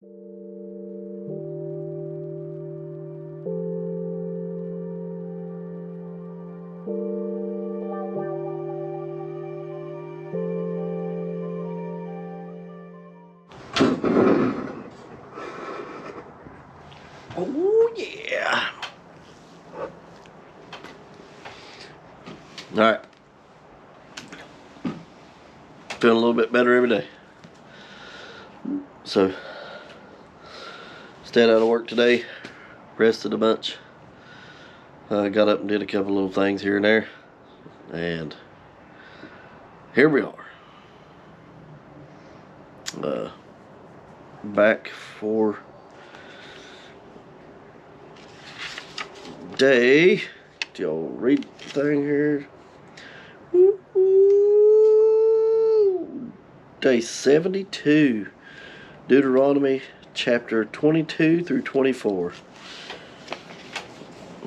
Oh yeah. All right. Feeling a little bit better every day. So, stayed out of work today, rested a bunch. Got up and did a couple little things here and there, and here we are. Back for day. Do y'all read the thing here? Day 72. Deuteronomy chapter 22 through 24.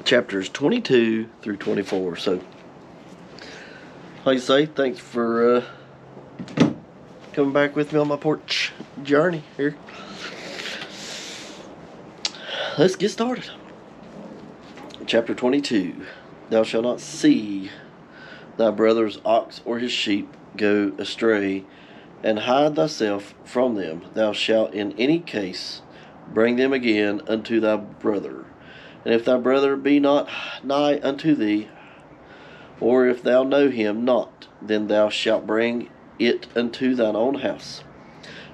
Chapters 22 through 24. So, like I say, thanks for coming back with me on my porch journey here. Let's get started. Chapter 22. Thou shalt not see thy brother's ox or his sheep go astray, and hide thyself from them. Thou shalt in any case bring them again unto thy brother. And if thy brother be not nigh unto thee, or if thou know him not, then thou shalt bring it unto thine own house.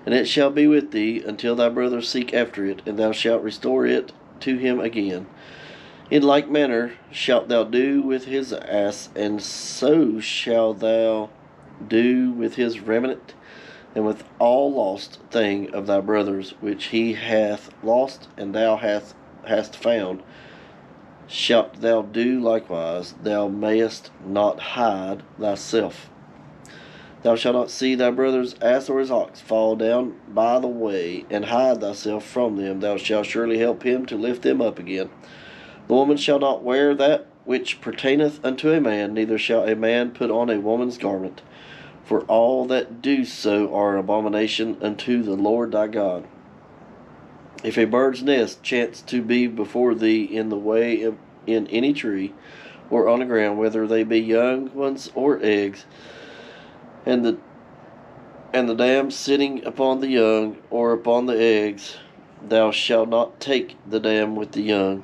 And it shall be with thee until thy brother seek after it, and thou shalt restore it to him again. In like manner shalt thou do with his ass, and so shalt thou do with his remnant, and with all lost thing of thy brother's, which he hath lost, and thou hast found, shalt thou do likewise. Thou mayest not hide thyself. Thou shalt not see thy brother's ass or his ox fall down by the way, and hide thyself from them. Thou shalt surely help him to lift them up again. The woman shall not wear that which pertaineth unto a man, neither shall a man put on a woman's garment. For all that do so are an abomination unto the Lord thy God. If a bird's nest chance to be before thee in the way in any tree, or on the ground, whether they be young ones or eggs, and the dam sitting upon the young or upon the eggs, thou shalt not take the dam with the young,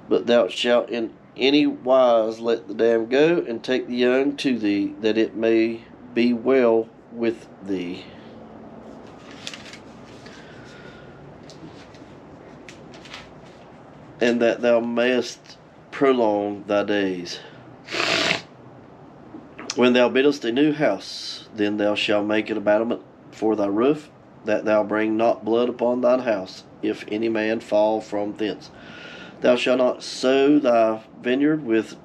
but thou shalt in any wise let the dam go, and take the young to thee, that it may be well with thee. And that thou mayest prolong thy days. When thou buildest a new house, then thou shalt make an battlement for thy roof, that thou bring not blood upon thine house, if any man fall from thence. Thou shalt not sow thy vineyard with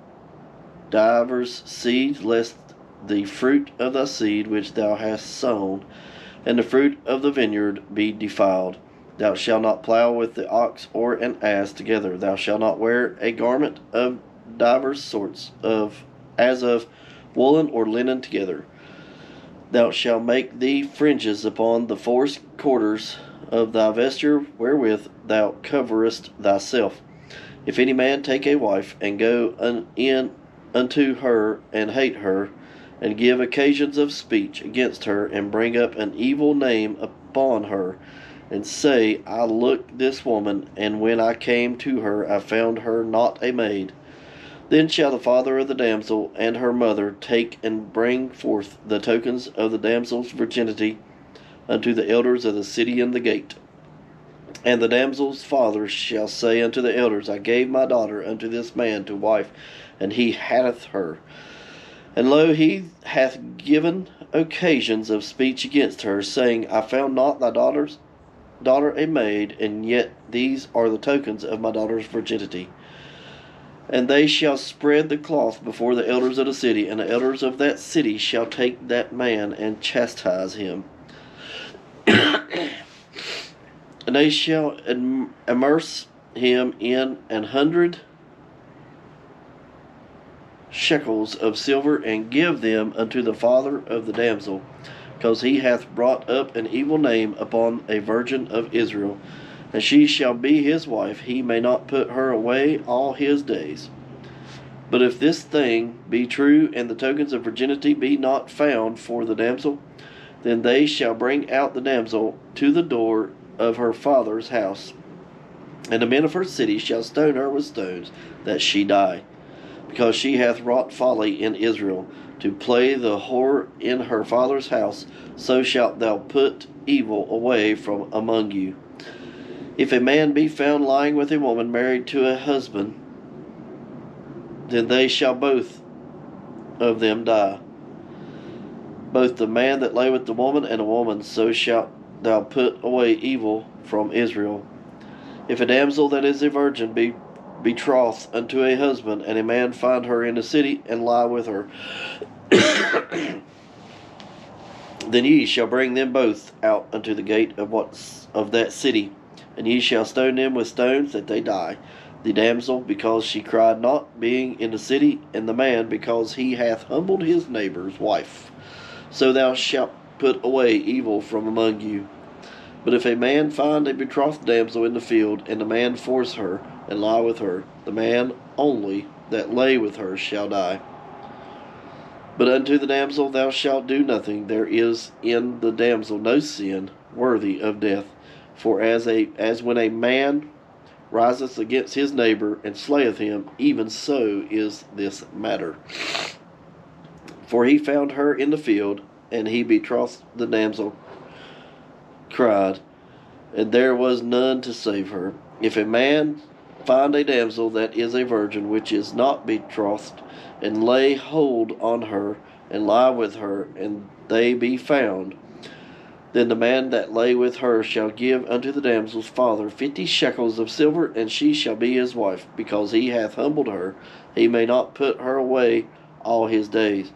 divers seed, lest the fruit of thy seed which thou hast sown, and the fruit of the vineyard be defiled. Thou shalt not plow with the ox or an ass together. Thou shalt not wear a garment of divers sorts, as of woolen or linen together. Thou shalt make thee fringes upon the four quarters of thy vesture, wherewith thou coverest thyself. If any man take a wife, and go in unto her, and hate her, and give occasions of speech against her, and bring up an evil name upon her, and say, I looked this woman, and when I came to her, I found her not a maid, then shall the father of the damsel and her mother take and bring forth the tokens of the damsel's virginity unto the elders of the city in the gate. And the damsel's father shall say unto the elders, I gave my daughter unto this man to wife, and he hateth her. And lo, he hath given occasions of speech against her, saying, I found not thy daughter a maid, and yet these are the tokens of my daughter's virginity. And they shall spread the cloth before the elders of the city, and the elders of that city shall take that man and chastise him. And they shall immerse him in 100 shekels of silver, and give them unto the father of the damsel, because he hath brought up an evil name upon a virgin of Israel. And she shall be his wife, he may not put her away all his days. But if this thing be true, and the tokens of virginity be not found for the damsel, then they shall bring out the damsel to the door of her father's house, and the men of her city shall stone her with stones, that she die, because she hath wrought folly in Israel, to play the whore in her father's house. So shalt thou put evil away from among you. If a man be found lying with a woman married to a husband, then they shall both of them die, both the man that lay with the woman and the woman. So shalt thou put away evil from Israel. If a damsel that is a virgin be betrothed unto a husband, and a man find her in the city, and lie with her, then ye shall bring them both out unto the gate of that city, and ye shall stone them with stones, that they die, the damsel because she cried not, being in the city, and the man because he hath humbled his neighbor's wife. So thou shalt put away evil from among you. But if a man find a betrothed damsel in the field, and the man force her, and lie with her, the man only that lay with her shall die. But unto the damsel thou shalt do nothing. There is in the damsel no sin worthy of death. For as when a man riseth against his neighbor, and slayeth him, even so is this matter. For he found her in the field, and he betrothed the damsel, cried, and there was none to save her. If a man find a damsel that is a virgin, which is not betrothed, and lay hold on her, and lie with her, and they be found, then the man that lay with her shall give unto the damsel's father 50 shekels of silver, and she shall be his wife, because he hath humbled her. He may not put her away all his days.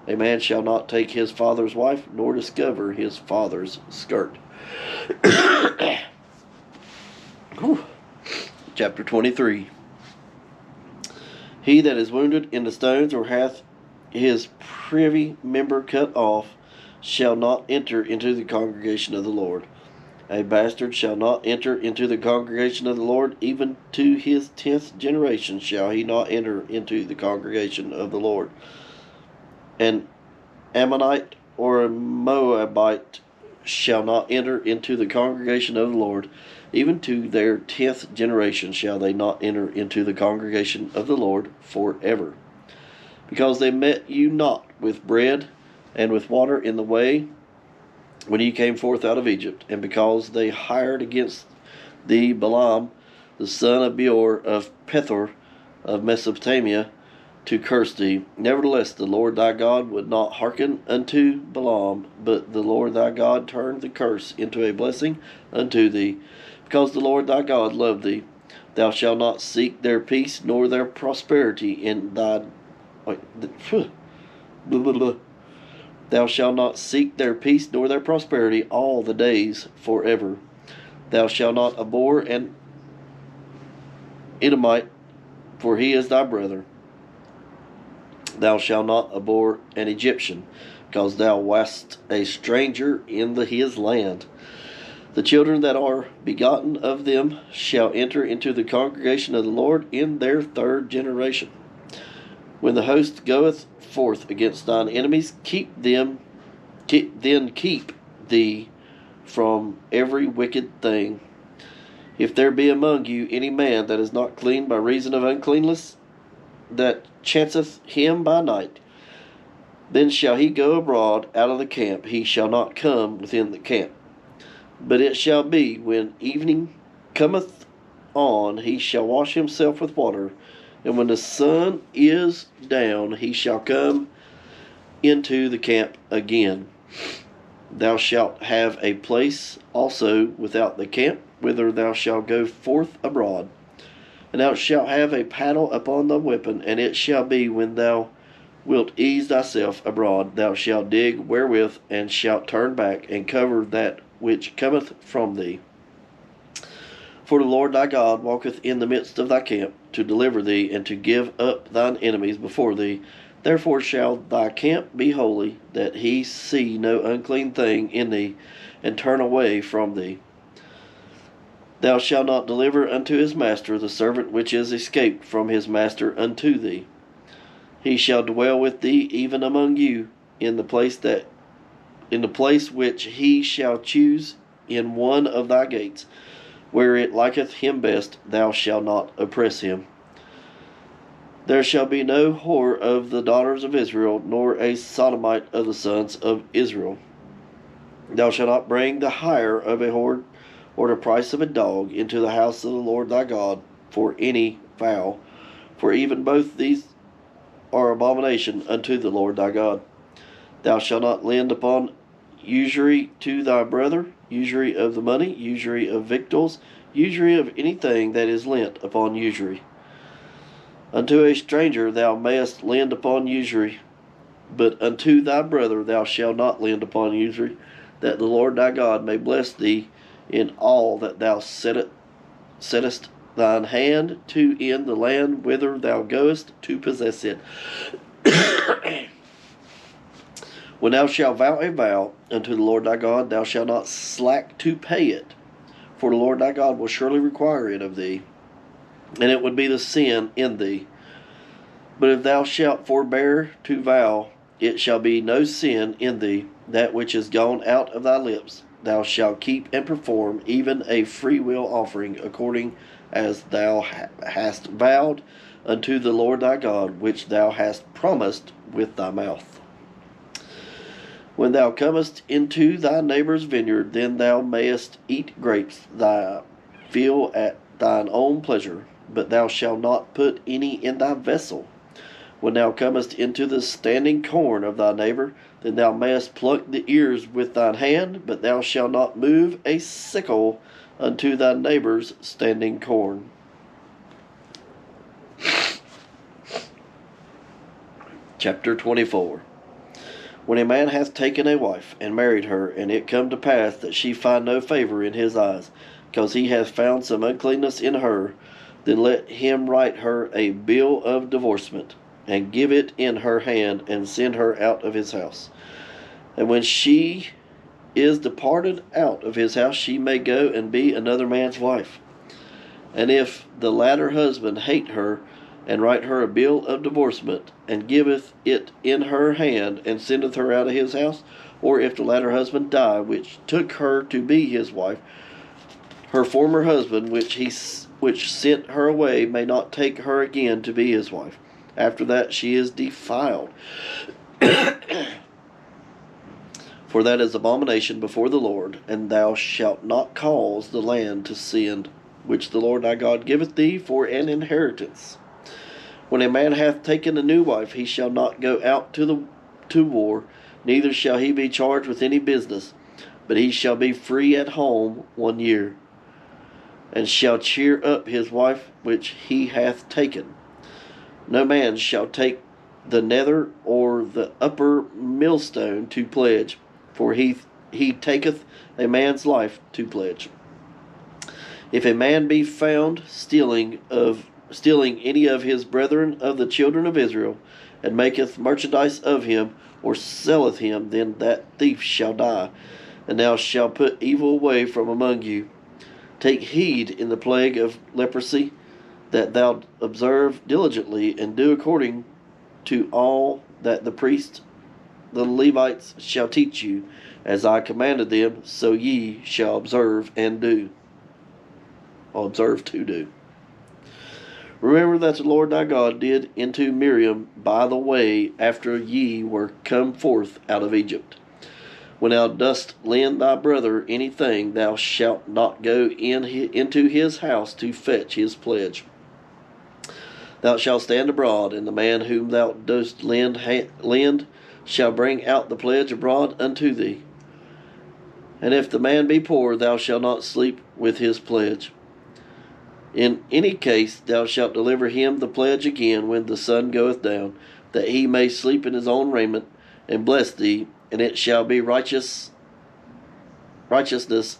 A man shall not take his father's wife, nor discover his father's skirt. Chapter 23. He that is wounded in the stones, or hath his privy member cut off, shall not enter into the congregation of the Lord. A bastard shall not enter into the congregation of the Lord, even to his 10th generation shall he not enter into the congregation of the Lord. An Ammonite or a Moabite shall not enter into the congregation of the Lord, even to their 10th generation shall they not enter into the congregation of the Lord forever. Because they met you not with bread and with water in the way when ye came forth out of Egypt, and because they hired against thee Balaam, the son of Beor of Pethor of Mesopotamia, to curse thee. Nevertheless, the Lord thy God would not hearken unto Balaam, but the Lord thy God turned the curse into a blessing unto thee, because the Lord thy God loved thee. Thou shalt not seek their peace nor their prosperity in thy... Thou shalt not seek their peace nor their prosperity all the days forever. Thou shalt not abhor an Edomite, for he is thy brother. Thou shalt not abhor an Egyptian, because thou wast a stranger in his land. The children that are begotten of them shall enter into the congregation of the Lord in their 3rd generation. When the host goeth forth against thine enemies, keep thee from every wicked thing. If there be among you any man that is not clean by reason of uncleanness, that chanceth him by night, then shall he go abroad out of the camp. He shall not come within the camp. But it shall be, when evening cometh on, he shall wash himself with water, and when the sun is down, he shall come into the camp again. Thou shalt have a place also without the camp, whither thou shalt go forth abroad. And thou shalt have a paddle upon thy weapon, and it shall be, when thou wilt ease thyself abroad, thou shalt dig wherewith, and shalt turn back, and cover that which cometh from thee. For the Lord thy God walketh in the midst of thy camp, to deliver thee, and to give up thine enemies before thee. Therefore shall thy camp be holy, that he see no unclean thing in thee, and turn away from thee. Thou shalt not deliver unto his master the servant which is escaped from his master unto thee. He shall dwell with thee even among you in the place which he shall choose in one of thy gates, where it liketh him best. Thou shalt not oppress him. There shall be no whore of the daughters of Israel, nor a sodomite of the sons of Israel. Thou shalt not bring the hire of a whore or the price of a dog into the house of the Lord thy God for any vow, for even both these are abomination unto the Lord thy God. Thou shalt not lend upon usury to thy brother, usury of the money, usury of victuals, usury of anything that is lent upon usury. Unto a stranger thou mayest lend upon usury, but unto thy brother thou shalt not lend upon usury, that the Lord thy God may bless thee in all that thou settest thine hand to in the land whither thou goest to possess it. When thou shalt vow a vow unto the Lord thy God, thou shalt not slack to pay it, for the Lord thy God will surely require it of thee, and it would be the sin in thee. But if thou shalt forbear to vow, it shall be no sin in thee. That which is gone out of thy lips thou shalt keep and perform, even a freewill offering, according as thou hast vowed unto the Lord thy God, which thou hast promised with thy mouth. When thou comest into thy neighbour's vineyard, then thou mayest eat grapes thy fill at thine own pleasure, but thou shalt not put any in thy vessel. When thou comest into the standing corn of thy neighbour, then thou mayest pluck the ears with thine hand, but thou shalt not move a sickle unto thy neighbour's standing corn. Chapter 24. When a man hath taken a wife, and married her, and it come to pass that she find no favour in his eyes, because he hath found some uncleanness in her, then let him write her a bill of divorcement, and give it in her hand, and send her out of his house. And when she is departed out of his house, she may go and be another man's wife. And if the latter husband hate her, and write her a bill of divorcement, and giveth it in her hand, and sendeth her out of his house, or if the latter husband die, which took her to be his wife, her former husband, which sent her away, may not take her again to be his wife. After that she is defiled. For that is abomination before the Lord, and thou shalt not cause the land to sin, which the Lord thy God giveth thee for an inheritance. When a man hath taken a new wife, he shall not go out to war, neither shall he be charged with any business, but he shall be free at home 1 year, and shall cheer up his wife which he hath taken. No man shall take the nether or the upper millstone to pledge, for he taketh a man's life to pledge. If a man be found stealing any of his brethren of the children of Israel, and maketh merchandise of him, or selleth him, then that thief shall die, and thou shalt put evil away from among you. Take heed in the plague of leprosy, that thou observe diligently, and do according to all that the priests, the Levites, shall teach you, as I commanded them, so ye shall observe and do. Or observe to do. Remember that the Lord thy God did unto Miriam by the way after ye were come forth out of Egypt. When thou dost lend thy brother anything, thou shalt not go into his house to fetch his pledge. Thou shalt stand abroad, and the man whom thou dost lend shall bring out the pledge abroad unto thee. And if the man be poor, thou shalt not sleep with his pledge. In any case thou shalt deliver him the pledge again when the sun goeth down, that he may sleep in his own raiment, and bless thee, and it shall be righteousness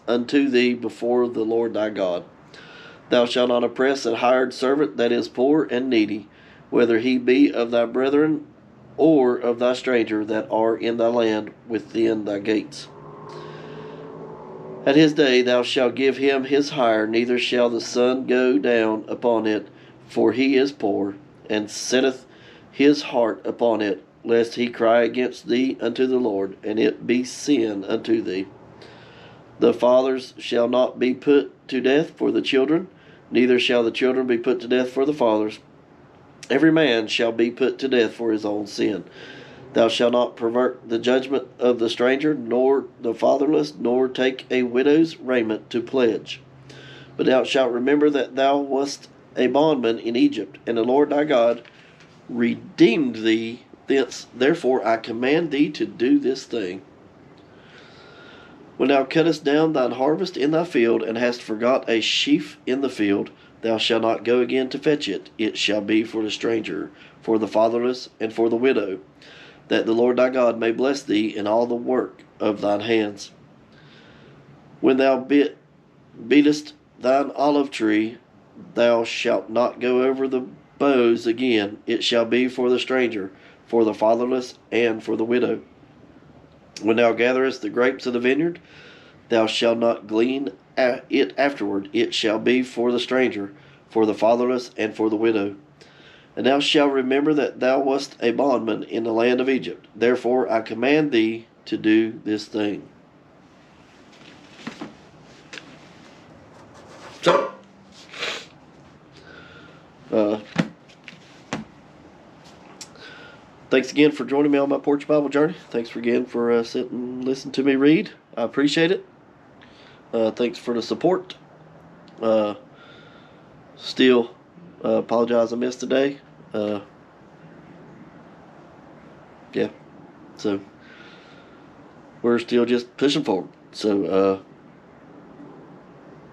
unto thee before the Lord thy God. Thou shalt not oppress a hired servant that is poor and needy, whether he be of thy brethren or of thy stranger that are in thy land within thy gates. At his day thou shalt give him his hire, neither shall the sun go down upon it, for he is poor, and setteth his heart upon it, lest he cry against thee unto the Lord, and it be sin unto thee. The fathers shall not be put to death for the children, neither shall the children be put to death for the fathers. Every man shall be put to death for his own sin. Thou shalt not pervert the judgment of the stranger, nor the fatherless, nor take a widow's raiment to pledge. But thou shalt remember that thou wast a bondman in Egypt, and the Lord thy God redeemed thee thence. Therefore I command thee to do this thing. When thou cuttest down thine harvest in thy field, and hast forgot a sheaf in the field, thou shalt not go again to fetch it. It shall be for the stranger, for the fatherless, and for the widow, that the Lord thy God may bless thee in all the work of thine hands. When thou beatest thine olive tree, thou shalt not go over the boughs again. It shall be for the stranger, for the fatherless, and for the widow. When thou gatherest the grapes of the vineyard, thou shalt not glean it afterward. It shall be for the stranger, for the fatherless, and for the widow. And thou shalt remember that thou wast a bondman in the land of Egypt. Therefore I command thee to do this thing. So, thanks again for joining me on my Porch Bible journey. Thanks again for sitting and listening to me read. I appreciate it. Thanks for the support. Still apologize I missed today. Yeah. So we're still just pushing forward. So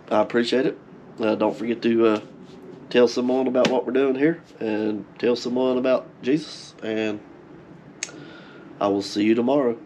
I appreciate it. Don't forget to tell someone about what we're doing here, and tell someone about Jesus, and I will see you tomorrow.